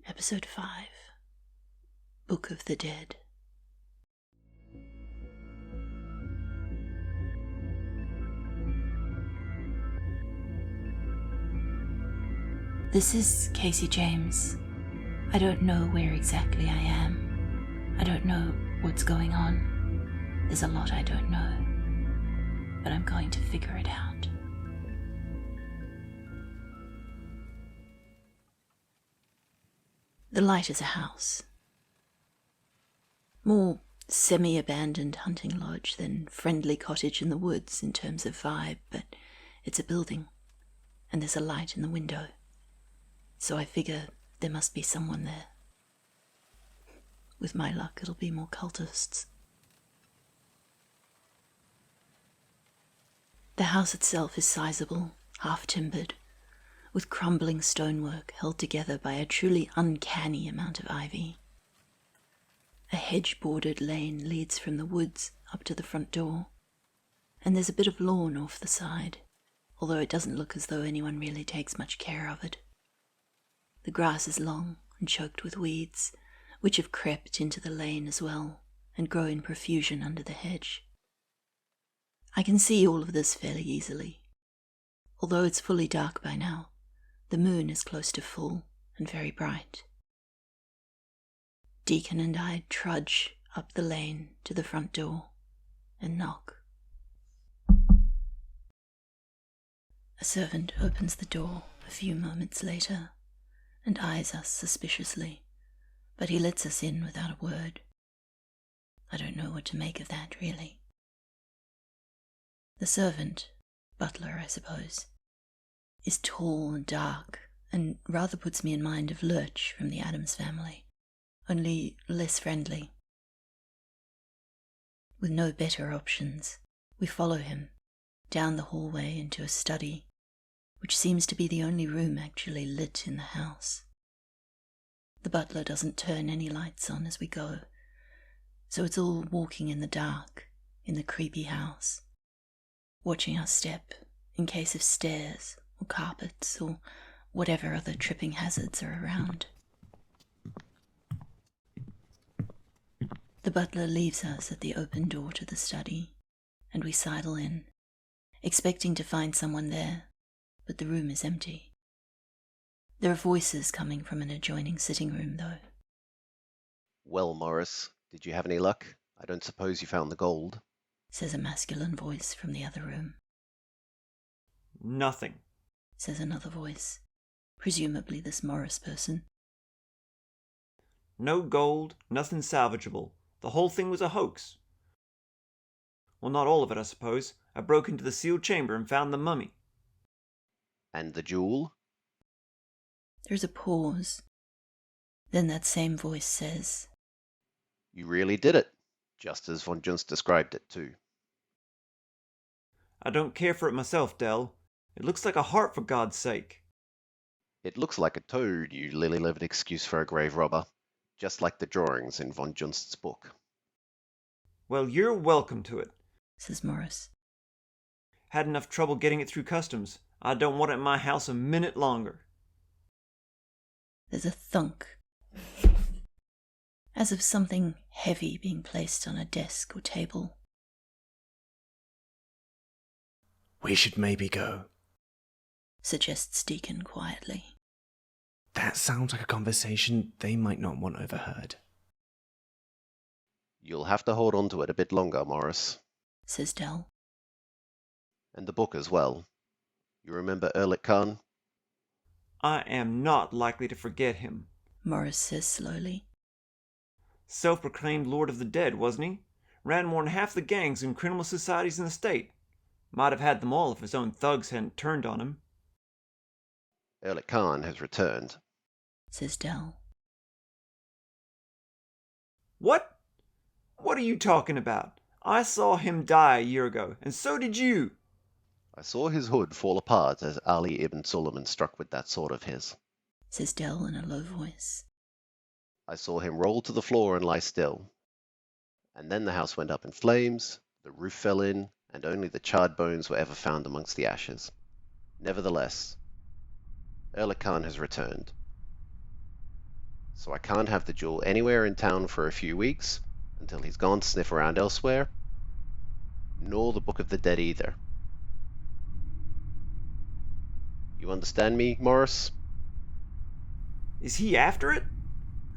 Episode 5, Book of the Dead. This is Kasey James. I don't know where exactly I am. I don't know what's going on. There's a lot I don't know. But I'm going to figure it out. The light is a house. More semi-abandoned hunting lodge than friendly cottage in the woods in terms of vibe, but it's a building, and there's a light in the window. So I figure there must be someone there. With my luck, it'll be more cultists. The house itself is sizable, half-timbered, with crumbling stonework held together by a truly uncanny amount of ivy. A hedge-bordered lane leads from the woods up to the front door, and there's a bit of lawn off the side, although it doesn't look as though anyone really takes much care of it. The grass is long and choked with weeds, which have crept into the lane as well and grow in profusion under the hedge. I can see all of this fairly easily. Although it's fully dark by now, the moon is close to full and very bright. Deacon and I trudge up the lane to the front door and knock. A servant opens the door a few moments later and eyes us suspiciously, but he lets us in without a word. I don't know what to make of that, really. The servant, butler I suppose, is tall and dark, and rather puts me in mind of Lurch from the Addams family, only less friendly. With no better options, we follow him down the hallway into a study, which seems to be the only room actually lit in the house. The butler doesn't turn any lights on as we go, so it's all walking in the dark in the creepy house, watching our step in case of stairs or carpets or whatever other tripping hazards are around. The butler leaves us at the open door to the study, and we sidle in, expecting to find someone there, but the room is empty. There are voices coming from an adjoining sitting room, though. "Well, Morris, did you have any luck? I don't suppose you found the gold," says a masculine voice from the other room. "Nothing," says another voice, presumably this Morris person. "No gold, nothing salvageable. The whole thing was a hoax. Well, not all of it, I suppose. I broke into the sealed chamber and found the mummy." "And the jewel?" There's a pause. Then that same voice says, "You really did it, just as von Junst described it, too." "I don't care for it myself, Dell. It looks like a heart, for God's sake." "It looks like a toad, you lily-livered excuse for a grave robber, just like the drawings in von Junst's book." "Well, you're welcome to it," says Morris. "Had enough trouble getting it through customs. I don't want it in my house a minute longer." There's a thunk, as of something heavy being placed on a desk or table. "We should maybe go," suggests Deacon quietly. "That sounds like a conversation they might not want overheard." "You'll have to hold on to it a bit longer, Morris. Says Dell. And the book as well. You remember Erlich Khan?" "I am not likely to forget him." Morris says slowly. Self-proclaimed Lord of the Dead, wasn't he? Ran more than half the gangs and criminal societies in the state. Might have had them all if his own thugs hadn't turned on him." "Erlich Khan has returned." Says Dell. "What? What are you talking about? I saw him die a year ago, and so did you." "I saw his hood fall apart as Ali ibn Suleiman struck with that sword of his. Says Dell in a low voice. I saw him roll to the floor and lie still. And then the house went up in flames, the roof fell in, and only the charred bones were ever found amongst the ashes. Nevertheless, Erlich Khan has returned." So I can't have the jewel anywhere in town for a few weeks, until he's gone to sniff around elsewhere, nor the Book of the Dead either. You understand me, Morris? Is he after it?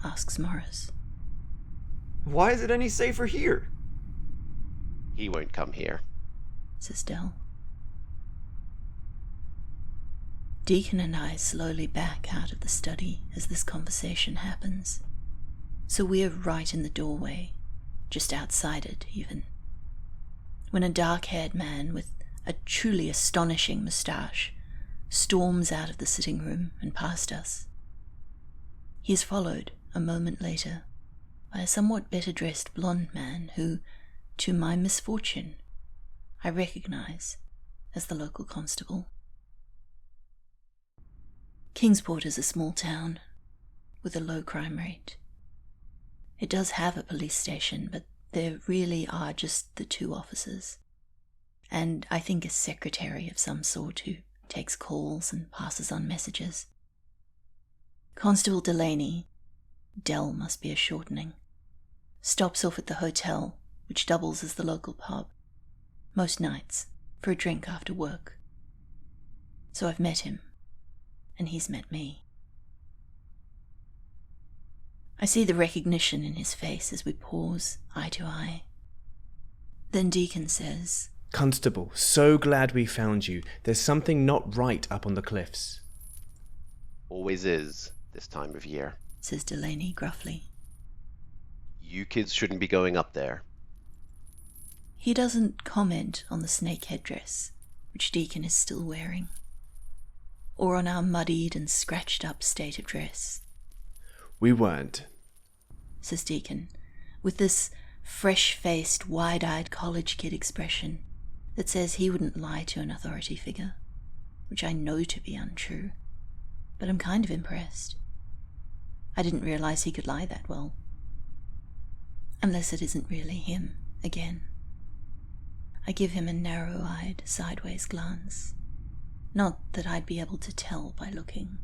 asks Morris. Why is it any safer here? He won't come here. Says Del. Deacon and I slowly back out of the study as this conversation happens. So we're right in the doorway, just outside it even, when a dark-haired man with a truly astonishing moustache storms out of the sitting room and past us. He is followed, a moment later, by a somewhat better-dressed blonde man who, to my misfortune, I recognize as the local constable. Kingsport is a small town with a low crime rate. It does have a police station, but there really are just the 2 officers, and I think a secretary of some sort who takes calls and passes on messages. Constable Delaney, Del must be a shortening, stops off at the hotel, which doubles as the local pub, most nights, for a drink after work. So I've met him, and he's met me. I see the recognition in his face as we pause eye to eye. Then Deacon says, Constable, so glad we found you. There's something not right up on the cliffs. Always is, this time of year. says Delaney gruffly. You kids shouldn't be going up there. He doesn't comment on the snake headdress, which Deacon is still wearing, or on our muddied and scratched up state of dress. We weren't, says Deacon, with this fresh-faced, wide-eyed college kid expression that says he wouldn't lie to an authority figure, which I know to be untrue, but I'm kind of impressed. I didn't realize he could lie that well. Unless it isn't really him, again. I give him a narrow-eyed, sideways glance. Not that I'd be able to tell by looking.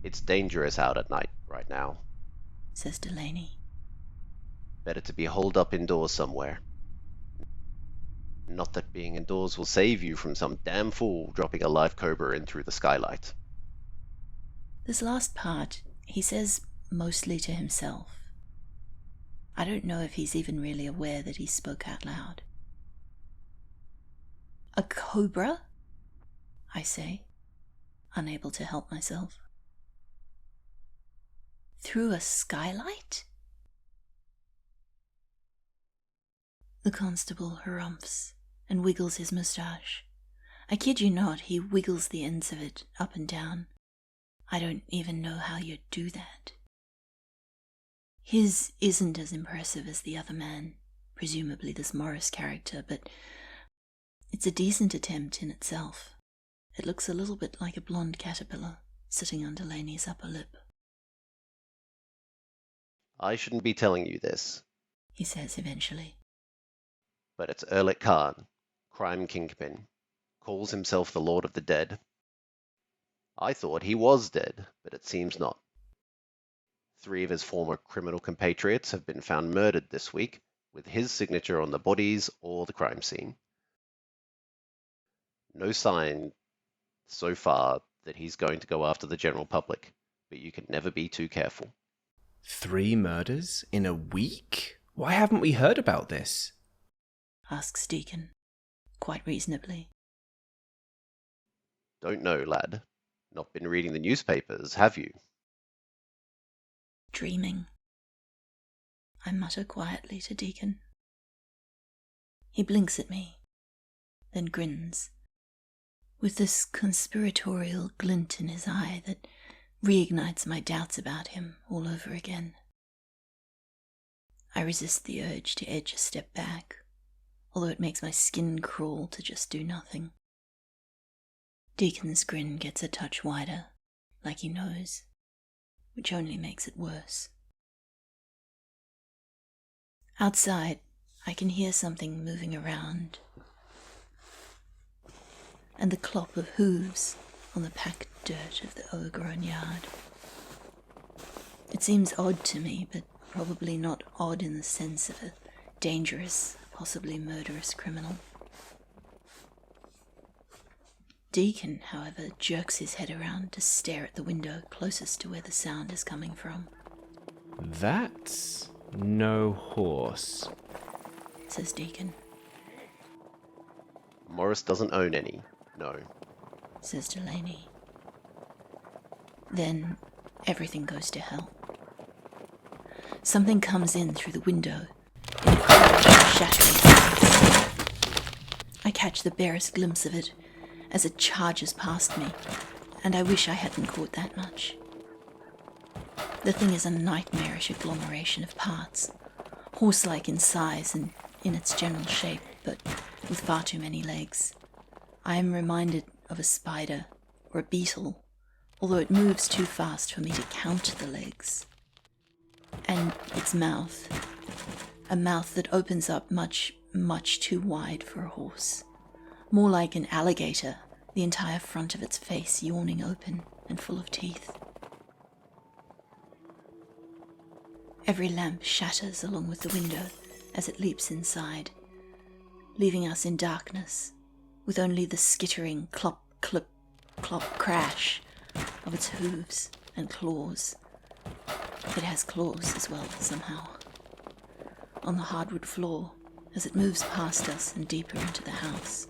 It's dangerous out at night right now. Says Delaney. Better to be holed up indoors somewhere. Not that being indoors will save you from some damn fool dropping a live cobra in through the skylight. This last part, he says mostly to himself. I don't know if he's even really aware that he spoke out loud. A cobra? I say, unable to help myself. Through a skylight? The constable harumphs and wiggles his moustache. I kid you not, he wiggles the ends of it up and down. I don't even know how you'd do that. His isn't as impressive as the other man, presumably this Morris character, but it's a decent attempt in itself. It looks a little bit like a blonde caterpillar sitting on Delaney's upper lip. I shouldn't be telling you this, He says eventually. but it's Erlich Khan, crime kingpin, calls himself the Lord of the Dead. I thought he was dead, but it seems not. 3 of his former criminal compatriots have been found murdered this week, with his signature on the bodies or the crime scene. No sign, so far, that he's going to go after the general public, but you can never be too careful. 3 murders in a week? Why haven't we heard about this? Asks Deacon, quite reasonably. Don't know, lad. Not been reading the newspapers, have you? Dreaming. I mutter quietly to Deacon. He blinks at me, then grins, with this conspiratorial glint in his eye that reignites my doubts about him all over again. I resist the urge to edge a step back, although it makes my skin crawl to just do nothing. Deacon's grin gets a touch wider, like he knows, which only makes it worse. Outside, I can hear something moving around, and the clop of hooves on the packed dirt of the overgrown yard. It seems odd to me, but probably not odd in the sense of a dangerous, possibly murderous criminal. Deacon, however, jerks his head around to stare at the window closest to where the sound is coming from. That's no horse, Says Deacon. Morris doesn't own any, no. Says Delaney. Then everything goes to hell. Something comes in through the window in a crash, shattering. I catch the barest glimpse of it as it charges past me, and I wish I hadn't caught that much. The thing is a nightmarish agglomeration of parts, horse-like in size and in its general shape, but with far too many legs. I am reminded of a spider or a beetle, although it moves too fast for me to count the legs. And its mouth, a mouth that opens up much, much too wide for a horse. More like an alligator, the entire front of its face yawning open and full of teeth. Every lamp shatters along with the window as it leaps inside, leaving us in darkness, with only the skittering clop, clip, clop, crash of its hooves and claws. It has claws as well, somehow. On the hardwood floor, as it moves past us and deeper into the house.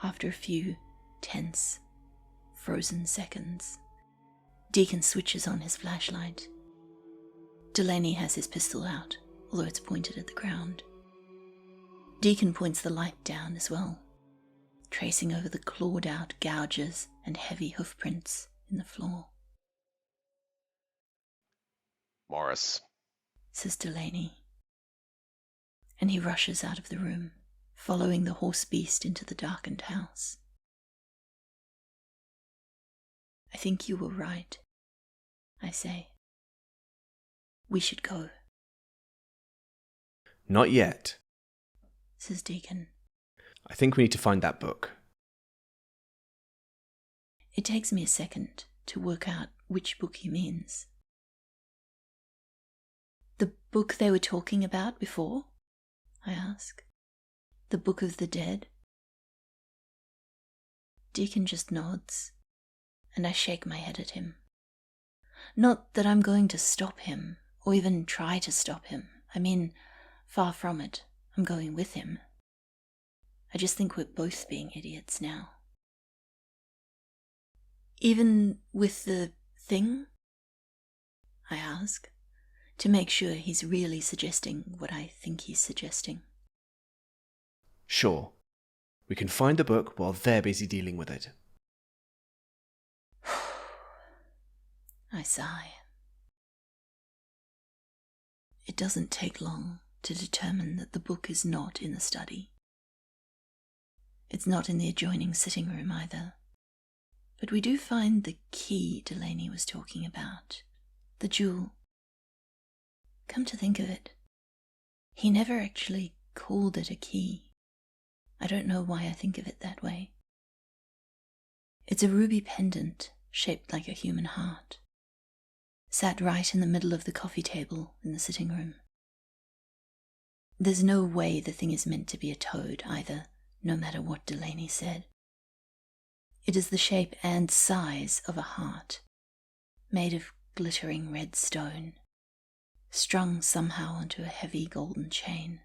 After a few tense, frozen seconds, Deacon switches on his flashlight. Delaney has his pistol out, although it's pointed at the ground. Deacon points the light down as well, tracing over the clawed-out gouges and heavy hoofprints in the floor. Morris. Says Delaney. And he rushes out of the room, following the horse beast into the darkened house. I think you were right, I say. We should go. Not yet, Says Deacon. I think we need to find that book. It takes me a second to work out which book he means. The book they were talking about before? I ask. The Book of the Dead? Deacon just nods, and I shake my head at him. Not that I'm going to stop him, or even try to stop him. I mean, far from it. I'm going with him. I just think we're both being idiots now. Even with the thing? I ask, to make sure he's really suggesting what I think he's suggesting. Sure. We can find the book while they're busy dealing with it. I sigh. It doesn't take long to determine that the book is not in the study. It's not in the adjoining sitting room either. But we do find the key Delaney was talking about. The jewel. Come to think of it, he never actually called it a key. I don't know why I think of it that way. It's a ruby pendant shaped like a human heart, sat right in the middle of the coffee table in the sitting room. There's no way the thing is meant to be a toad either, no matter what Delaney said. It is the shape and size of a heart, made of glittering red stone, strung somehow onto a heavy golden chain.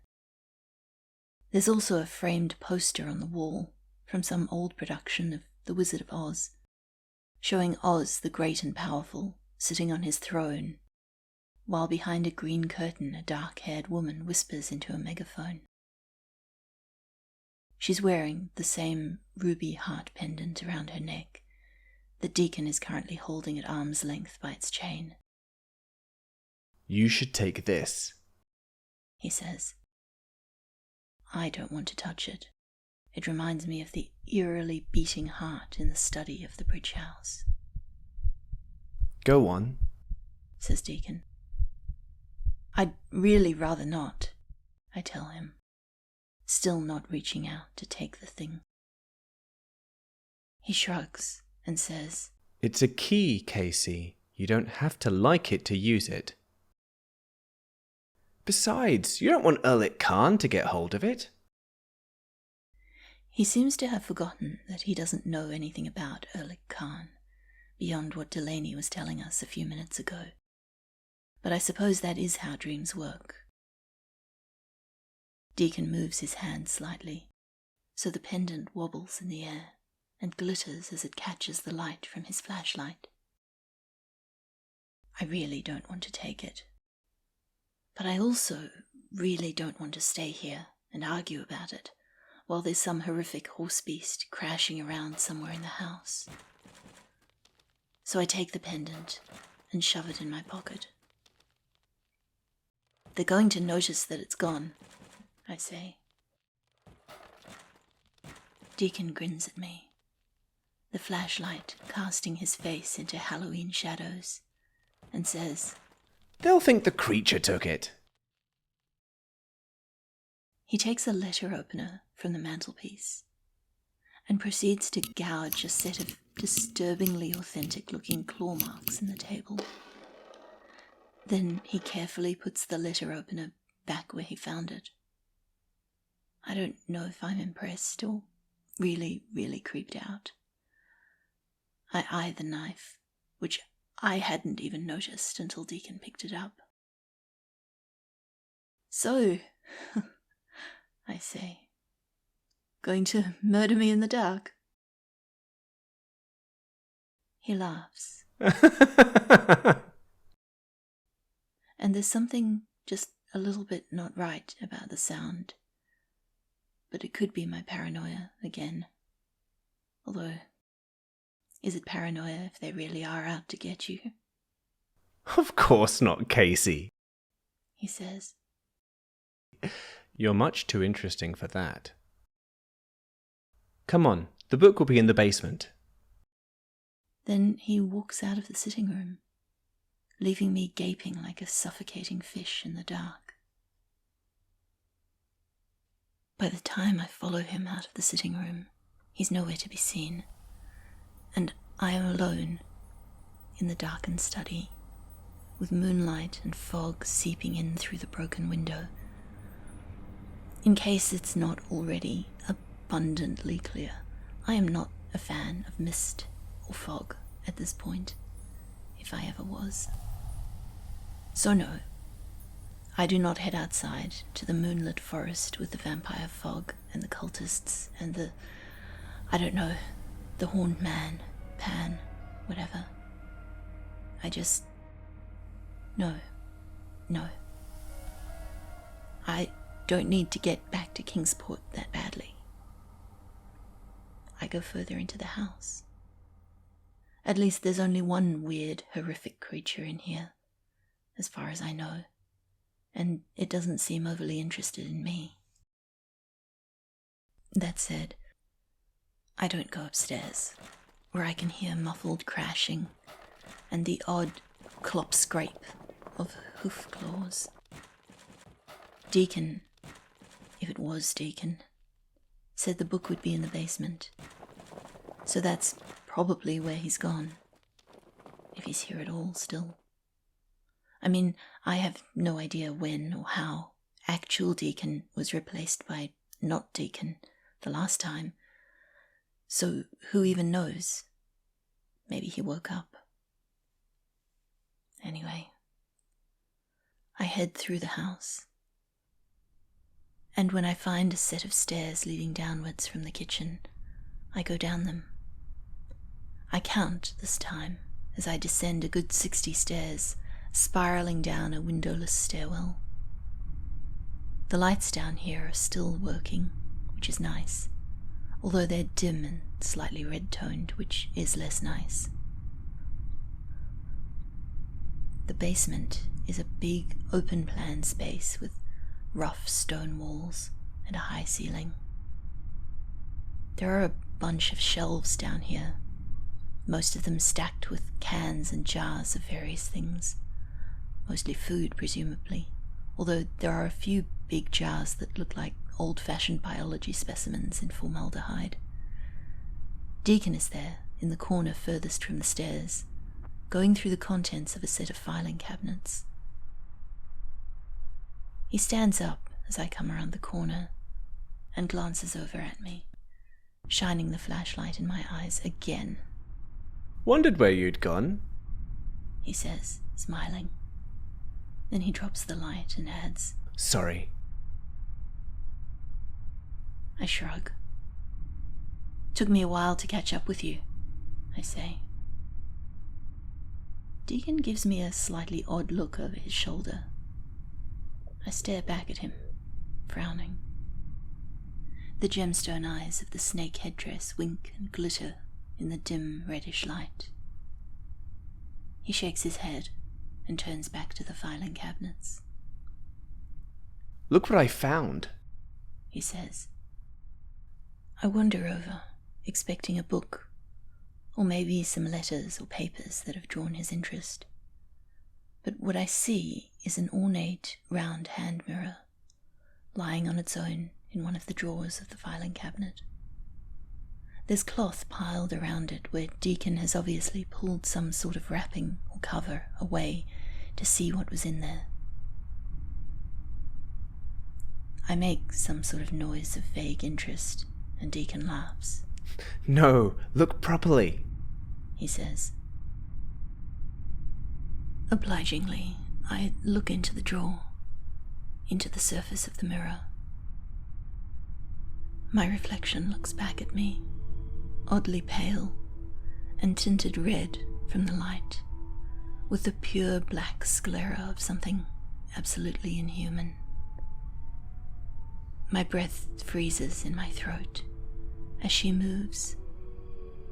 There's also a framed poster on the wall from some old production of The Wizard of Oz, showing Oz the great and powerful sitting on his throne, while behind a green curtain a dark-haired woman whispers into a megaphone. She's wearing the same ruby heart pendant around her neck that Deacon is currently holding at arm's length by its chain. You should take this, he says. I don't want to touch it. It reminds me of the eerily beating heart in the study of the bridge house. Go on, says Deacon. I'd really rather not, I tell him, still not reaching out to take the thing. He shrugs and says, "It's a key, Kasey. You don't have to like it to use it. Besides, you don't want Erlich Khan to get hold of it." He seems to have forgotten that he doesn't know anything about Erlich Khan, beyond what Delaney was telling us a few minutes ago. But I suppose that is how dreams work. Deacon moves his hand slightly, so the pendant wobbles in the air and glitters as it catches the light from his flashlight. I really don't want to take it. But I also really don't want to stay here and argue about it while there's some horrific horse beast crashing around somewhere in the house. So I take the pendant and shove it in my pocket. "They're going to notice that it's gone," I say. Deacon grins at me, the flashlight casting his face into Halloween shadows, and says, "They'll think the creature took it." He takes a letter opener from the mantelpiece and proceeds to gouge a set of disturbingly authentic-looking claw marks in the table. Then he carefully puts the letter opener back where he found it. I don't know if I'm impressed or really, really creeped out. I eye the knife, which I hadn't even noticed until Deacon picked it up. "So," I say, "going to murder me in the dark?" He laughs, and there's something just a little bit not right about the sound. But it could be my paranoia again. Although, is it paranoia if they really are out to get you? "Of course not, Kasey. He says. You're much too interesting for that. Come on, the book will be in the basement." Then he walks out of the sitting room, leaving me gaping like a suffocating fish in the dark. By the time I follow him out of the sitting room, he's nowhere to be seen, and I am alone in the darkened study, with moonlight and fog seeping in through the broken window. In case it's not already abundantly clear, I am not a fan of mist or fog at this point, if I ever was. So no, I do not head outside to the moonlit forest with the vampire fog and the cultists and the horned man, Pan, whatever. I just... No. I don't need to get back to Kingsport that badly. I go further into the house. At least there's only one weird, horrific creature in here, as far as I know, and it doesn't seem overly interested in me. That said, I don't go upstairs, where I can hear muffled crashing and the odd clop-scrape of hoof claws. Deacon, if it was Deacon, said the book would be in the basement, so that's probably where he's gone, if he's here at all still. I mean, I have no idea when or how actual Deacon was replaced by not Deacon the last time, so who even knows? Maybe he woke up. Anyway, I head through the house, and when I find a set of stairs leading downwards from the kitchen, I go down them. I count this time as I descend a good 60 stairs, spiraling down a windowless stairwell. The lights down here are still working, which is nice, although they're dim and slightly red-toned, which is less nice. The basement is a big open-plan space with rough stone walls and a high ceiling. There are a bunch of shelves down here, most of them stacked with cans and jars of various things, mostly food presumably, although there are a few big jars that look like old-fashioned biology specimens in formaldehyde. Deacon is there, in the corner furthest from the stairs, going through the contents of a set of filing cabinets. He stands up as I come around the corner and glances over at me, shining the flashlight in my eyes again. Wondered where you'd gone. He says, smiling. Then he drops the light and adds, Sorry. I shrug. Took me a while to catch up with you, I say. Deacon gives me a slightly odd look over his shoulder. I stare back at him, frowning. The gemstone eyes of the snake headdress wink and glitter in the dim reddish light. He shakes his head and turns back to the filing cabinets. Look what I found. He says. I wander over, expecting a book, or maybe some letters or papers that have drawn his interest. But what I see is an ornate, round hand mirror, lying on its own in one of the drawers of the filing cabinet. There's cloth piled around it where Deacon has obviously pulled some sort of wrapping or cover away to see what was in there. I make some sort of noise of vague interest, and Deacon laughs. No, look properly, he says. Obligingly, I look into the drawer, into the surface of the mirror. My reflection looks back at me, oddly pale and tinted red from the light, with the pure black sclera of something absolutely inhuman. My breath freezes in my throat as she moves,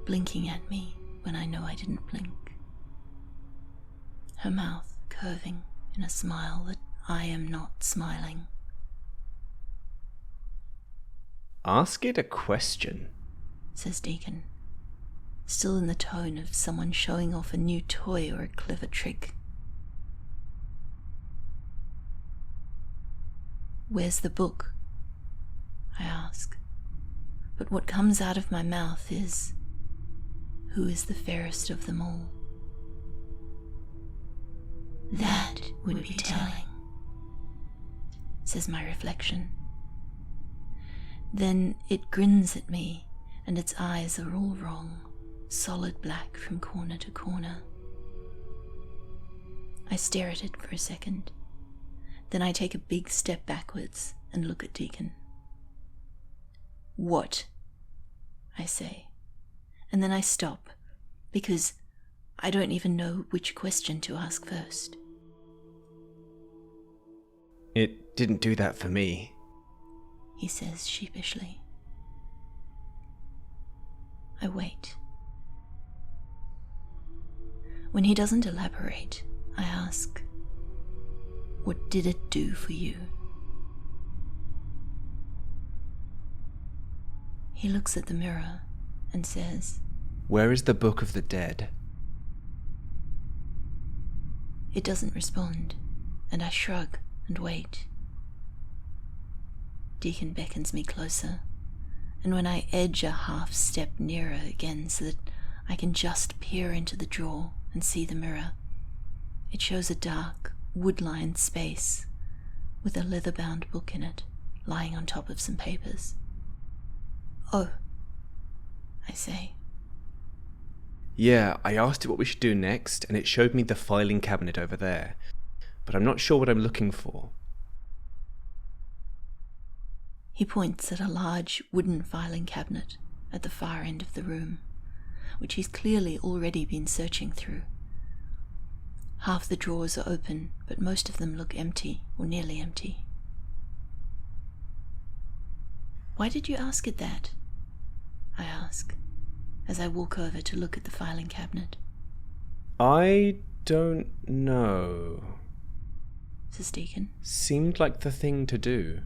blinking at me when I know I didn't blink. Her mouth curving in a smile that I am not smiling. Ask it a question, says Deacon, still in the tone of someone showing off a new toy or a clever trick. Where's the book? I ask, but what comes out of my mouth is, who is the fairest of them all? That would be telling, says my reflection. Then it grins at me, and its eyes are all wrong, solid black from corner to corner. I stare at it for a second. Then I take a big step backwards and look at Deacon. What? I say, and then I stop, because I don't even know which question to ask first. It didn't do that for me, he says sheepishly. I wait. When he doesn't elaborate, I ask, what did it do for you? He looks at the mirror and says, Where is the Book of the Dead? It doesn't respond, and I shrug and wait. Deacon beckons me closer, and when I edge a half step nearer again so that I can just peer into the drawer and see the mirror, it shows a dark, wood-lined space with a leather-bound book in it, lying on top of some papers. Oh, I say. Yeah, I asked it what we should do next, and it showed me the filing cabinet over there, but I'm not sure what I'm looking for. He points at a large wooden filing cabinet at the far end of the room, which he's clearly already been searching through. Half the drawers are open, but most of them look empty, or nearly empty. Why did you ask it that? I ask, as I walk over to look at the filing cabinet. I don't know, says Deacon. Seemed like the thing to do.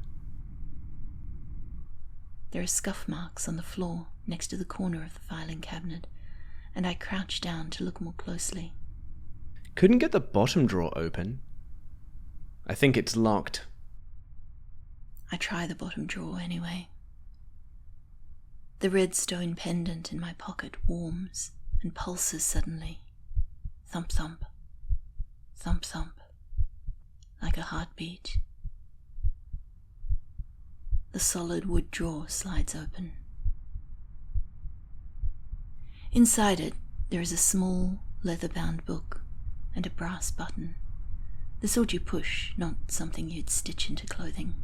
There are scuff marks on the floor next to the corner of the filing cabinet, and I crouch down to look more closely. Couldn't get the bottom drawer open. I think it's locked. I try the bottom drawer anyway. The red stone pendant in my pocket warms and pulses suddenly. Thump thump, thump thump, like a heartbeat. The solid wood drawer slides open. Inside it, there is a small, leather-bound book and a brass button, the sort you push, not something you'd stitch into clothing.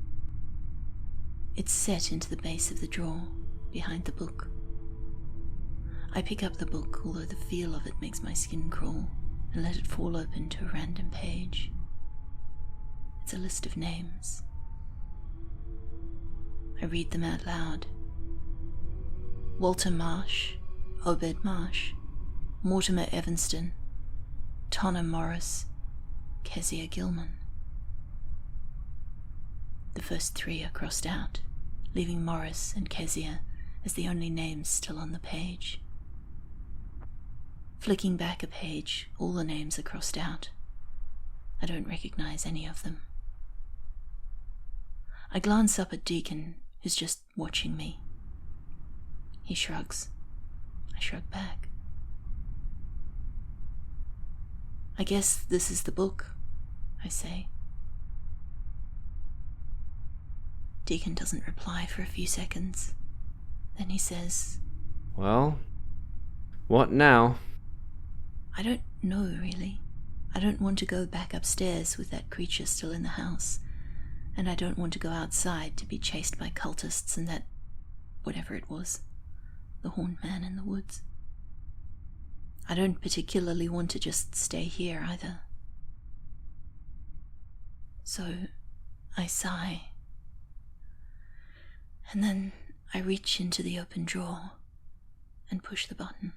It's set into the base of the drawer, behind the book. I pick up the book, although the feel of it makes my skin crawl, and let it fall open to a random page. It's a list of names. I read them out loud. Walter Marsh, Obed Marsh, Mortimer Evanston, Tonna Morris, Kezia Gilman. The first three are crossed out, leaving Morris and Kezia as the only names still on the page. Flicking back a page, all the names are crossed out. I don't recognize any of them. I glance up at Deacon, who's just watching me. He shrugs. I shrug back. I guess this is the book, I say. Deacon doesn't reply for a few seconds. Then he says, Well, what now? I don't know, really. I don't want to go back upstairs with that creature still in the house, and I don't want to go outside to be chased by cultists and that, whatever it was, the horned man in the woods. I don't particularly want to just stay here either. So I sigh, and then I reach into the open drawer and push the button.